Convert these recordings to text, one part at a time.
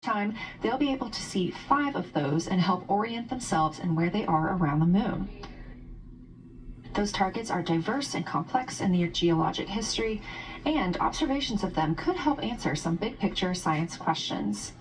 Time, they'll be able to see 5 of those and help orient themselves and where they are around the moon. Those targets are diverse and complex in their geologic history, and observations of them could help answer some big picture science questions.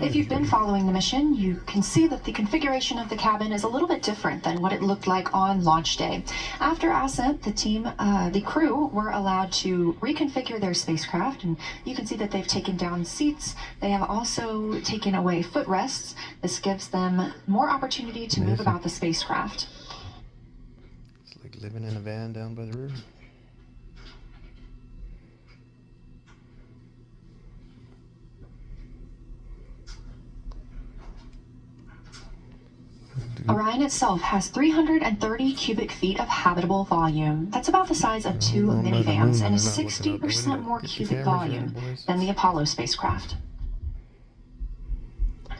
If you've been following the mission, you can see that the configuration of the cabin is a little bit different than what it looked like on launch day. After ascent, the crew were allowed to reconfigure their spacecraft, and you can see that they've taken down seats. They have also taken away footrests. This gives them more opportunity to move about the spacecraft. It's like living in a van down by the river. Orion itself has 330 cubic feet of habitable volume. That's about the size of 2 minivans and is 60% more cubic volume than the Apollo spacecraft.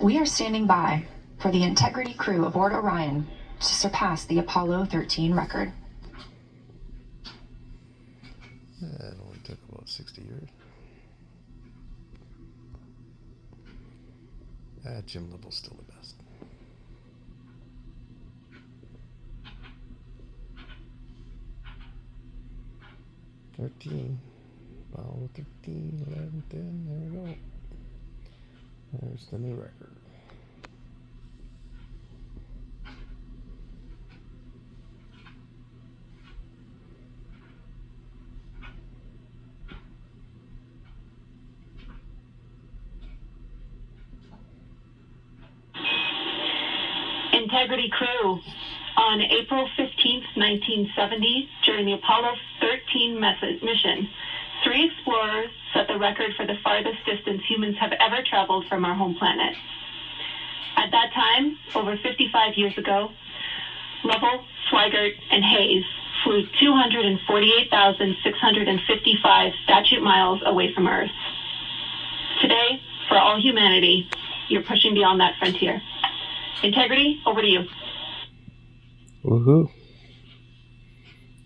We are standing by for the Integrity crew aboard Orion to surpass the Apollo 13 record. It only took about 60 years. Jim Little's still the best. Apollo 13, 11, 10, there we go. There's the new record. Integrity crew. On April 15th, 1970, during the Apollo 13 mission, 3 explorers set the record for the farthest distance humans have ever traveled from our home planet. At that time, over 55 years ago, Lovell, Swigert, and Hayes flew 248,655 statute miles away from Earth. Today, for all humanity, you're pushing beyond that frontier. Integrity, over to you. Woohoo.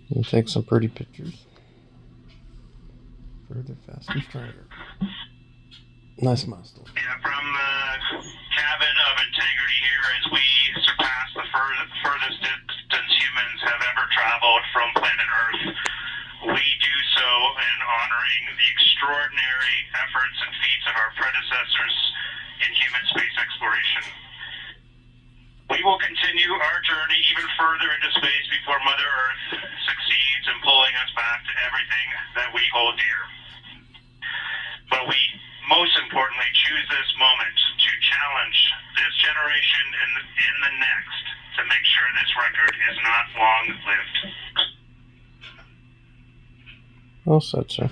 We'll take some pretty pictures. Further, faster, stronger. Nice milestone. Yeah, from the cabin of Integrity here as we surpass the furthest distance humans have ever traveled from planet Earth. We do so in honoring the extraordinary efforts and feats of our predecessors in human space exploration. We will continue our journey even further into space before Mother Earth succeeds in pulling us back to everything that we hold dear. But we, most importantly, choose this moment to challenge this generation and in the next to make sure this record is not long-lived. Well said, sir.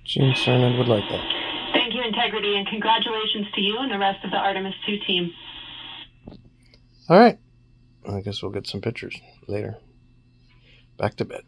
Gene Cernan would like that. Thank you, Integrity, and congratulations to you and the rest of the Artemis 2 team. All right. I guess we'll get some pictures later. Back to bed.